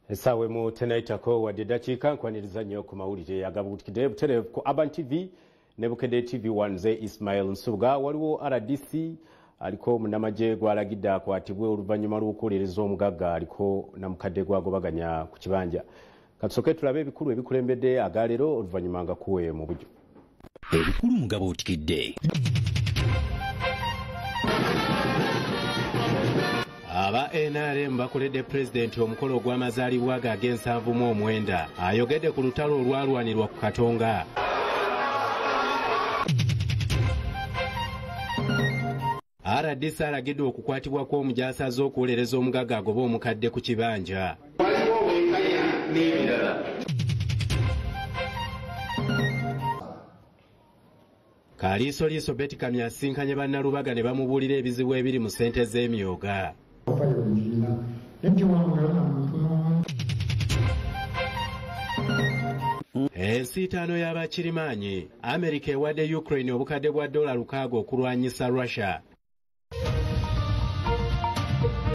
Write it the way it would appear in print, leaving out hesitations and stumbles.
Esawe mu tenaitako wadde dakiika nkwaniriza nnyo ku mawulire agabuutikidde butereevu ku Urban TV ne Bukedde TV 1 nze Ismail Nsubuga. Waliwo RDC aliko munnamagye gw'alagidde akwatibwe oluvannyuma lw'okuwuliriza omugagga aliko namukadde gwagobaganya ku kibanja. Katusooke tulabe ebikulu ebikulembedde agaleero oluvannyuma nga kuwe mu bujju. Ebikulu mu gabuutikidde. Aba NRM bakoledde Pulezidenti omukolo ogw'amazaalibwa ag'ensanvu-mu-9 ayogedde ku lutalo olwalwanirwa ku Katonga. Rdc Alagidde Okukwatibwa Kw'Omujaasi azze okuwolereza omugagga agoba omukadde ku kibanja. KALIISOLIISO Betkamya asinkanye bannalubaga ne bamubuulira ebizibu ebiri mu ssente z'emyoga. Ensiitaano y'abakirimaanyi, Amerika ewadde Ukraine obukadde bwa $600 okulwanyisa Russia.